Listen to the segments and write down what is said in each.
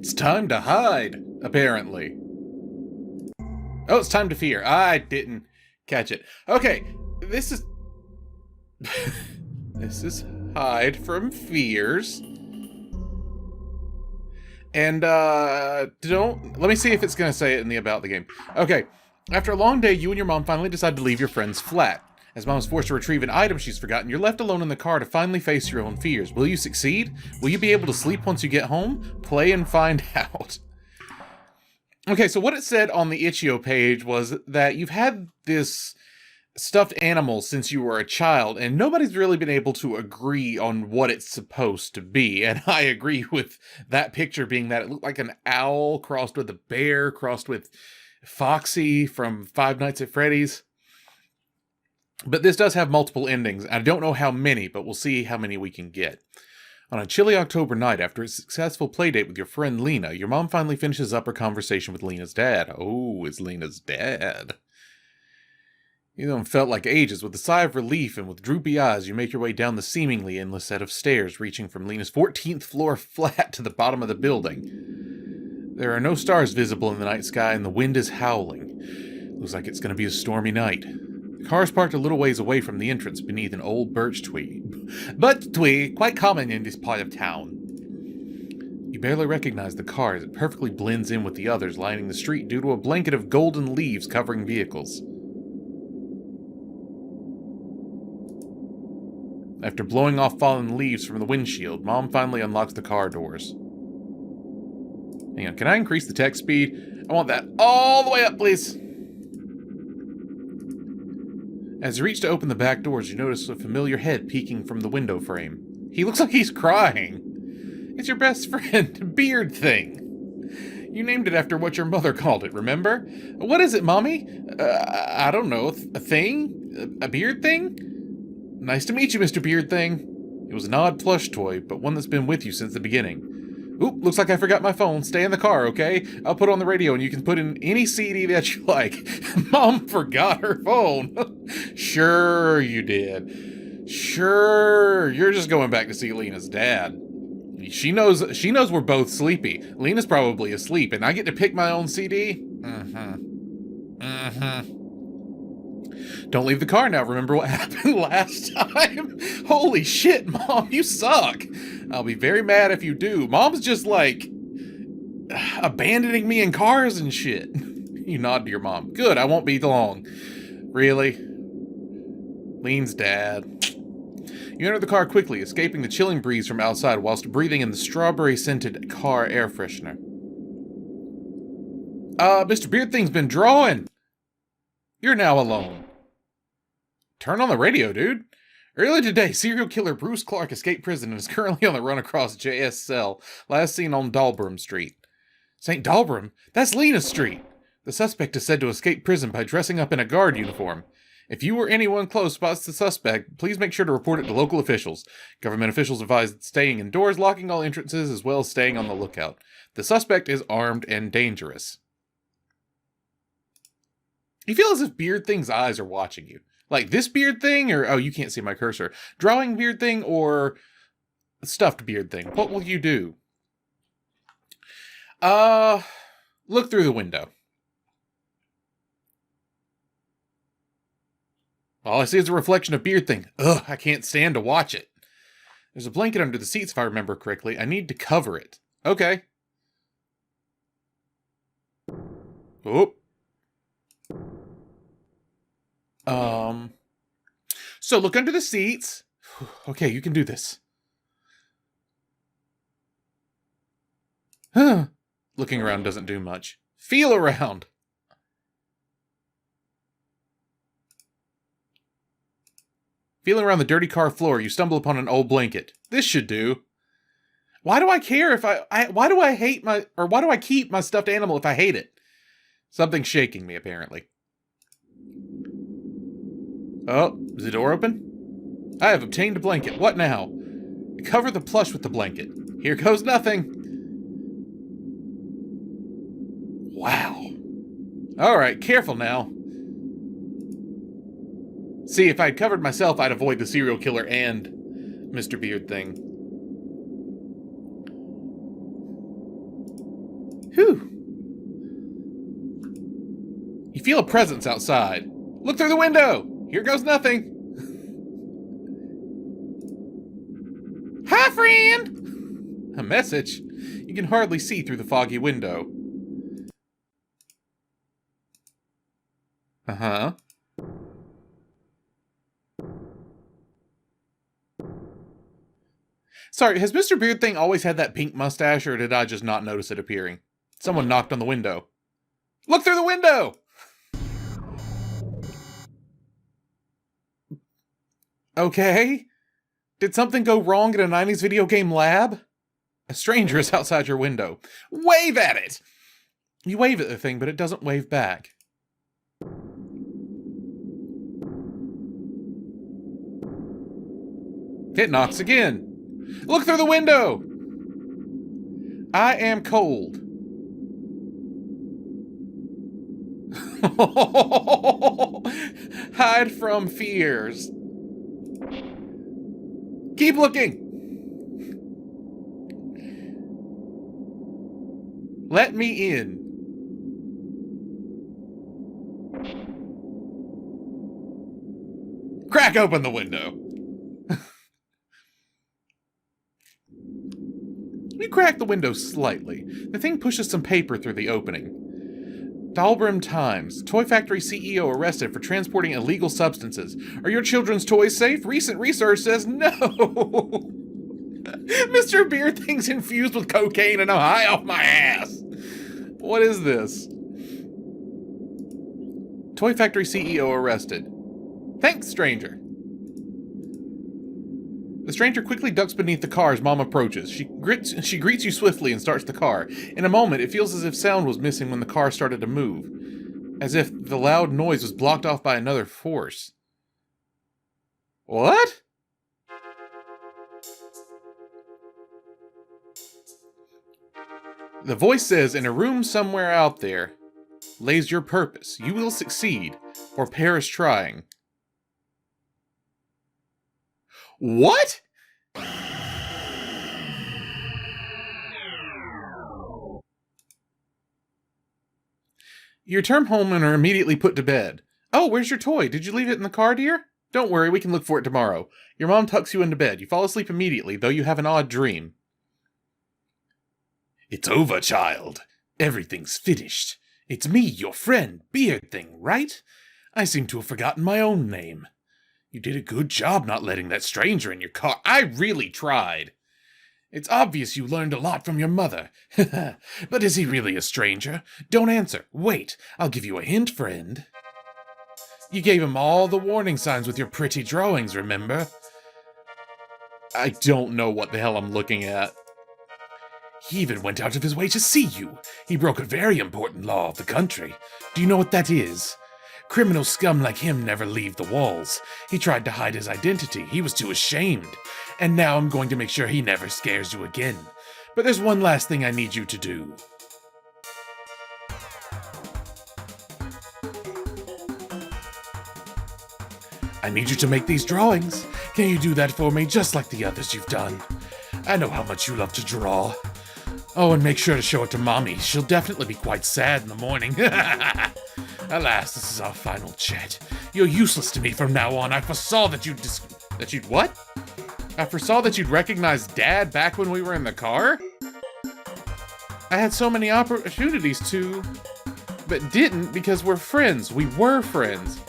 It's time to hide, apparently. Oh, it's time to fear. I didn't catch it. Okay, this is... this is hide from fears. And, let me see if it's gonna say it in the about the game. Okay, after a long day, you and your mom finally decide to leave your friend's flat. As mom is forced to retrieve an item she's forgotten, you're left alone in the car to finally face your own fears. Will you succeed? Will you be able to sleep once you get home? Play and find out. Okay, so what it said on the Itch.io page was that you've had this stuffed animal since you were a child, and nobody's really been able to agree on what it's supposed to be. And I agree with that picture being that it looked like an owl crossed with a bear, crossed with Foxy from Five Nights at Freddy's. But this does have multiple endings. I don't know how many, but we'll see how many we can get. On a chilly October night, after a successful playdate with your friend Lena, your mom finally finishes up her conversation with Lena's dad. Oh, it's Lena's dad. You know, it felt like ages. With a sigh of relief and with droopy eyes, you make your way down the seemingly endless set of stairs, reaching from Lena's 14th floor flat to the bottom of the building. There are no stars visible in the night sky, and the wind is howling. Looks like it's going to be a stormy night. The car is parked a little ways away from the entrance beneath an old birch tree. But tree, quite common in this part of town. You barely recognize the car as it perfectly blends in with the others lining the street due to a blanket of golden leaves covering vehicles. After blowing off fallen leaves from the windshield, Mom finally unlocks the car doors. Hang on, can I increase the text speed? I want that all the way up, please. As you reach to open the back doors, you notice a familiar head peeking from the window frame. He looks like he's crying. It's your best friend, Beard Thing. You named it after what your mother called it, remember? What is it, Mommy? I don't know. A thing? A beard thing? Nice to meet you, Mr. Beard Thing. It was an odd plush toy, but one that's been with you since the beginning. Oop, looks like I forgot my phone. Stay in the car, okay? I'll put on the radio and you can put in any CD that you like. Mom forgot her phone. Sure you did. Sure, you're just going back to see Lena's dad. She knows we're both sleepy. Lena's probably asleep, and I get to pick my own CD? Don't leave the car now. Remember what happened last time? Holy shit, Mom, you suck. I'll be very mad if you do. Mom's just like abandoning me in cars and shit. You nod to your mom. Good, I won't be long. Really? Lean's dad. You enter the car quickly, escaping the chilling breeze from outside whilst breathing in the strawberry-scented car air freshener. Mr. Beard Thing's been drawing. You're now alone. Turn on the radio, dude. Earlier today, serial killer Bruce Clark escaped prison and is currently on the run across JS Cell, last seen on Dalbrum Street. St. Dalbrum? That's Lena Street! The suspect is said to escape prison by dressing up in a guard uniform. If you or anyone close spots the suspect, please make sure to report it to local officials. Government officials advise staying indoors, locking all entrances, as well as staying on the lookout. The suspect is armed and dangerous. You feel as if Beard Thing's eyes are watching you. Like this Beard Thing, or, oh, you can't see my cursor. Drawing Beard Thing or stuffed Beard Thing? What will you do? Look through the window. All I see is a reflection of Beard Thing. Ugh, I can't stand to watch it. There's a blanket under the seats if I remember correctly. I need to cover it. Okay. Oh. So look under the seats. Okay, you can do this. Huh. Looking around doesn't do much. Feel around. Feeling around the dirty car floor, you stumble upon an old blanket. This should do. Why do I care if why do I keep my stuffed animal if I hate it? Something's shaking me, apparently. Oh, is the door open? I have obtained a blanket. What now? Cover the plush with the blanket. Here goes nothing. Wow. Alright, careful now. See, if I'd covered myself, I'd avoid the serial killer and Mr. Beard Thing. feel a presence outside. Look through the window! Here goes nothing. Hi, friend! A message? You can hardly see through the foggy window. Uh-huh. Sorry, has Mr. Beard Thing always had that pink mustache, or did I just not notice it appearing? Someone knocked on the window. Look through the window! Okay. Did something go wrong in a 90s video game lab? A stranger is outside your window. Wave at it! You wave at the thing, but it doesn't wave back. It knocks again. Look through the window! I am cold. Hide from fears. Keep looking. Let me in. Crack open the window. You crack the window slightly. The thing pushes some paper through the opening. Dalbrim Times. Toy Factory CEO arrested for transporting illegal substances. Are your children's toys safe? Recent research says no. Mr. Beer Thing's infused with cocaine and I'm high off my ass. What is this? Toy Factory CEO arrested. Thanks, stranger. The stranger quickly ducks beneath the car as Mom approaches. She greets you swiftly and starts the car. In a moment, it feels as if sound was missing when the car started to move. As if the loud noise was blocked off by another force. What? The voice says, in a room somewhere out there lays your purpose. You will succeed, or perish trying. What? You return home and are immediately put to bed. Oh, where's your toy? Did you leave it in the car, dear? Don't worry, we can look for it tomorrow. Your mom tucks you into bed. You fall asleep immediately, though you have an odd dream. It's over, child. Everything's finished. It's me, your friend, Beard Thing, right? I seem to have forgotten my own name. You did a good job not letting that stranger in your car. I really tried. It's obvious you learned a lot from your mother. But is he really a stranger? Don't answer. Wait, I'll give you a hint, friend. You gave him all the warning signs with your pretty drawings, remember? I don't know what the hell I'm looking at. He even went out of his way to see you. He broke a very important law of the country. Do you know what that is? Criminal scum like him never leave the walls. He tried to hide his identity. He was too ashamed. And now I'm going to make sure he never scares you again. But there's one last thing I need you to do. I need you to make these drawings. Can you do that for me, just like the others you've done? I know how much you love to draw. Oh, and make sure to show it to Mommy. She'll definitely be quite sad in the morning. Alas, this is our final chat. You're useless to me from now on. I foresaw that you'd what? I foresaw that you'd recognize Dad back when we were in the car? I had so many opportunities to, but didn't because we're friends. We were friends.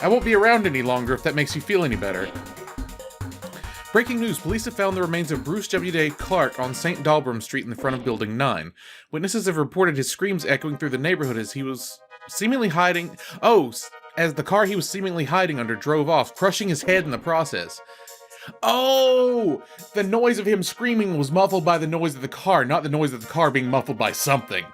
I won't be around any longer if that makes you feel any better. Breaking news, police have found the remains of Bruce W. Clark on St. Dalbrim Street in the front of Building 9. Witnesses have reported his screams echoing through the neighborhood as he was seemingly hiding... as the car he was seemingly hiding under drove off, crushing his head in the process. Oh! The noise of him screaming was muffled by the noise of the car, not the noise of the car being muffled by something.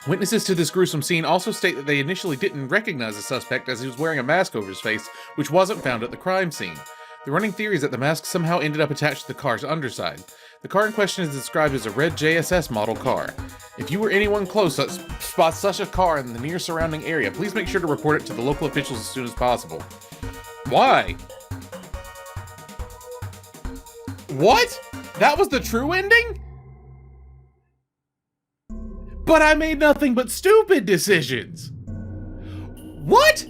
Witnesses to this gruesome scene also state that they initially didn't recognize the suspect as he was wearing a mask over his face, which wasn't found at the crime scene. The running theory is that the mask somehow ended up attached to the car's underside. The car in question is described as a red JSS model car. If you or anyone close spots such a car in the near surrounding area, please make sure to report it to the local officials as soon as possible. Why? What? That was the true ending? But I made nothing but stupid decisions. What?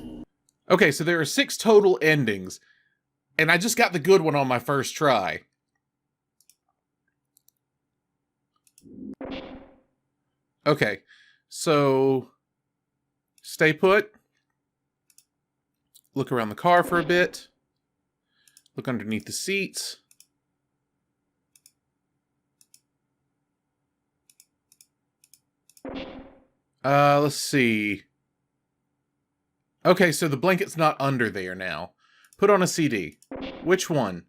Okay, so there are 6 total endings, and I just got the good one on my first try. Okay, so stay put. Look around the car for a bit. Look underneath the seats. Let's see. Okay, so the blanket's not under there now. Put on a CD. Which one?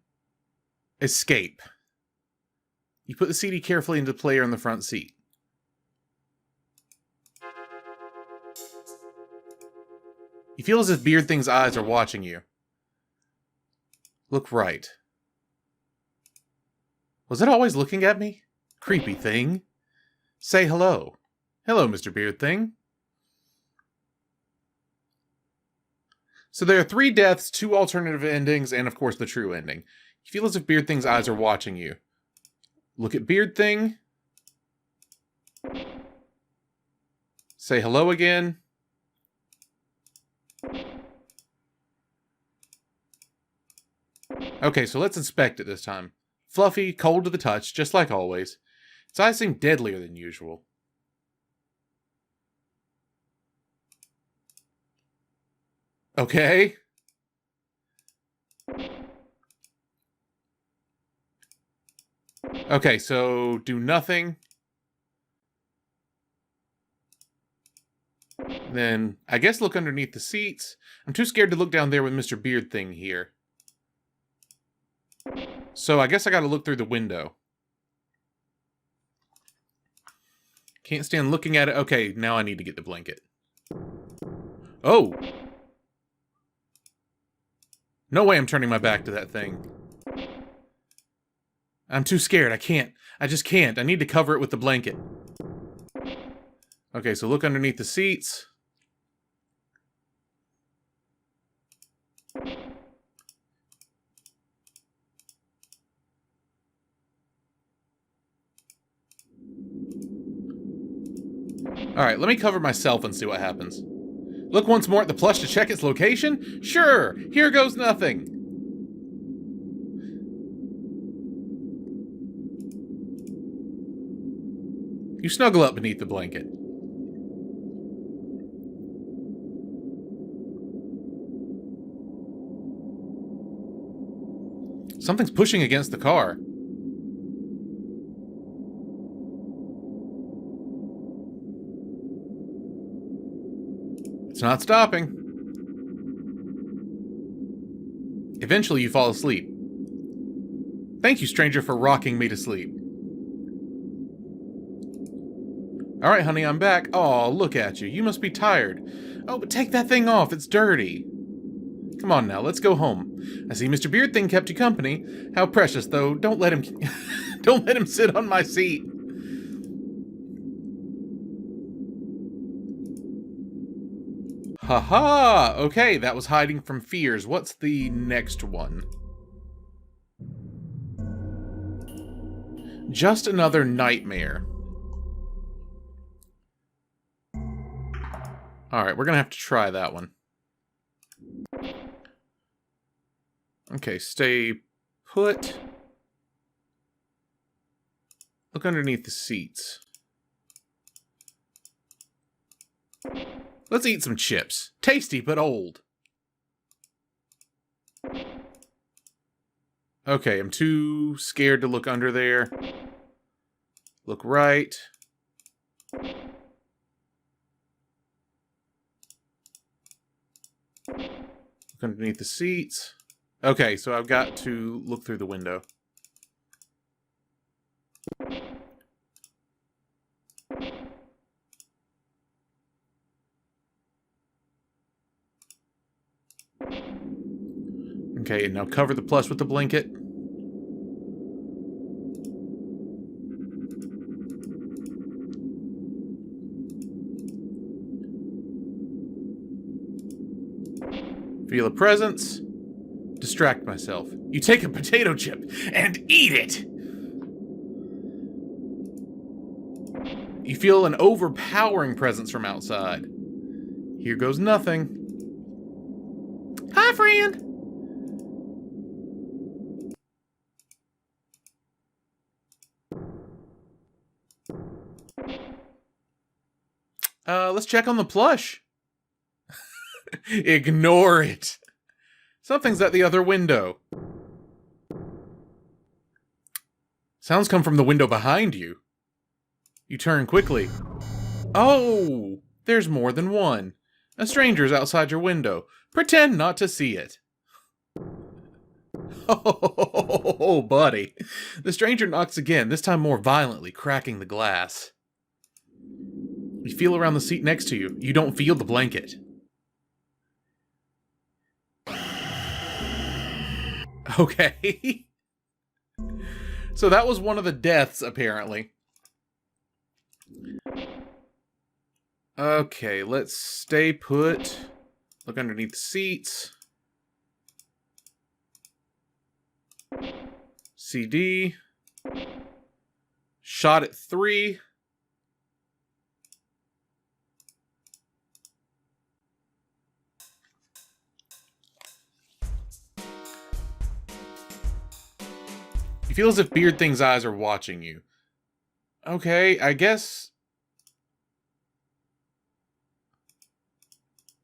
Escape. You put the CD carefully into the player in the front seat. You feel as if Beard Thing's eyes are watching you. Look right. Was it always looking at me? Creepy thing. Say hello. Hello, Mr. Beard Thing. So there are 3 deaths, 2 alternative endings, and of course the true ending. You feel as if Beard Thing's eyes are watching you. Look at Beard Thing. Say hello again. Okay, so let's inspect it this time. Fluffy, cold to the touch, just like always. Its eyes seem deadlier than usual. Okay. Okay, so do nothing. Then, I guess look underneath the seats. I'm too scared to look down there with Mr. Beard Thing here. So I guess I gotta look through the window. Can't stand looking at it. Okay, now I need to get the blanket. Oh! No way I'm turning my back to that thing. I'm too scared. I can't. I just can't. I need to cover it with the blanket. Okay, so look underneath the seats. Alright, let me cover myself and see what happens. Look once more at the plush to check its location? Sure! Here goes nothing! You snuggle up beneath the blanket. Something's pushing against the car. It's not stopping. Eventually you fall asleep. Thank you, stranger, for rocking me to sleep. Alright, honey, I'm back. Aw, look at you. You must be tired. Oh, but take that thing off. It's dirty. Come on now, let's go home. I see Mr. Beard Thing kept you company. How precious, though. Don't let him... Don't let him sit on my seat. Haha! Okay, that was hiding from fears. What's the next one? Just another nightmare. Alright, we're gonna have to try that one. Okay, stay put. Look underneath the seats. Let's eat some chips. Tasty, but old. Okay, I'm too scared to look under there. Look right. Look underneath the seats. Okay, so I've got to look through the window. Okay, and now cover the plush with the blanket. Feel a presence. Distract myself. You take a potato chip and eat it! You feel an overpowering presence from outside. Here goes nothing. friend? Let's check on the plush. Ignore it. Something's at the other window. Sounds come from the window behind you. You turn quickly. Oh, there's more than one. A stranger's outside your window. Pretend not to see it. Oh, buddy. The stranger knocks again, this time more violently, cracking the glass. You feel around the seat next to you. You don't feel the blanket. Okay. So that was one of the deaths, apparently. Okay, let's stay put. Look underneath the seats. CD. Shot at 3. You feel as if Beard Thing's eyes are watching you. Okay, I guess...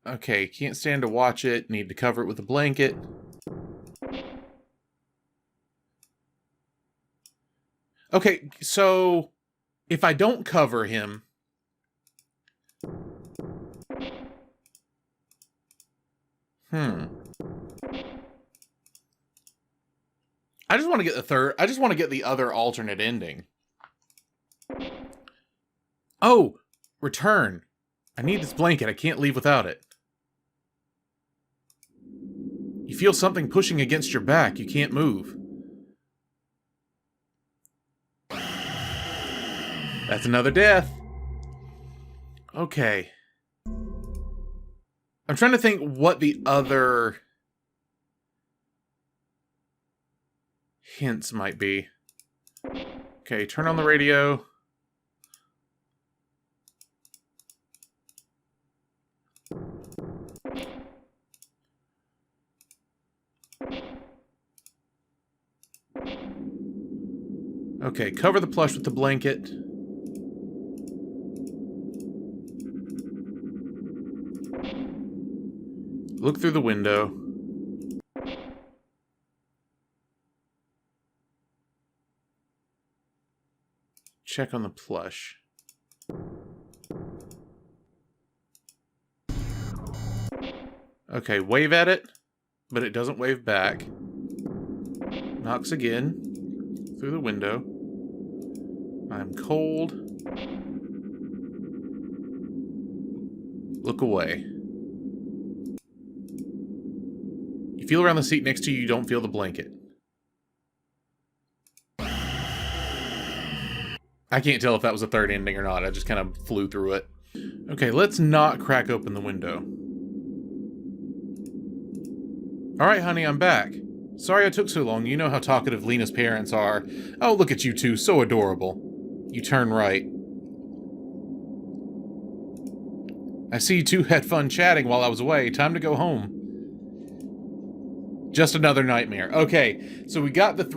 Okay, can't stand to watch it. Need to cover it with a blanket. Okay, so... if I don't cover him... I just want to get the third... I just want to get the other alternate ending. Oh! Return. I need this blanket. I can't leave without it. You feel something pushing against your back. You can't move. That's another death. Okay. I'm trying to think what the other... hints might be. Okay, turn on the radio. Okay, cover the plush with the blanket. Look through the window. Check on the plush. Okay, wave at it, but it doesn't wave back. Knocks again through the window. I'm cold. Look away. You feel around the seat next to you, you don't feel the blanket. I can't tell if that was a third ending or not. I just kind of flew through it. Okay, let's not crack open the window. Alright, honey, I'm back. Sorry I took so long. You know how talkative Lena's parents are. Oh, look at you two. So adorable. You turn right. I see you two had fun chatting while I was away. Time to go home. Just another nightmare. Okay, so we got the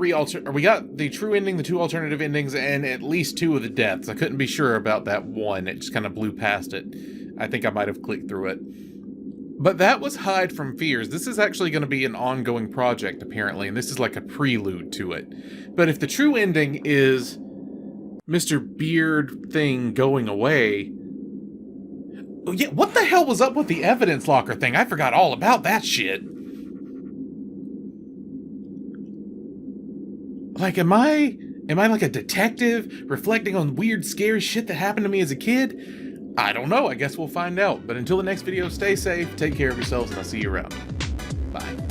we got the true ending, the 2 alternative endings, and at least 2 of the deaths. I couldn't be sure about that one. It just kind of blew past it. I think I might have clicked through it. But that was Hide from Fears. This is actually going to be an ongoing project, apparently, and this is like a prelude to it. But if the true ending is Mr. Beard Thing going away... Oh, yeah, what the hell was up with the evidence locker thing? I forgot all about that shit. Like, am I like a detective reflecting on weird, scary shit that happened to me as a kid? I don't know. I guess we'll find out. But until the next video, stay safe, take care of yourselves, and I'll see you around. Bye.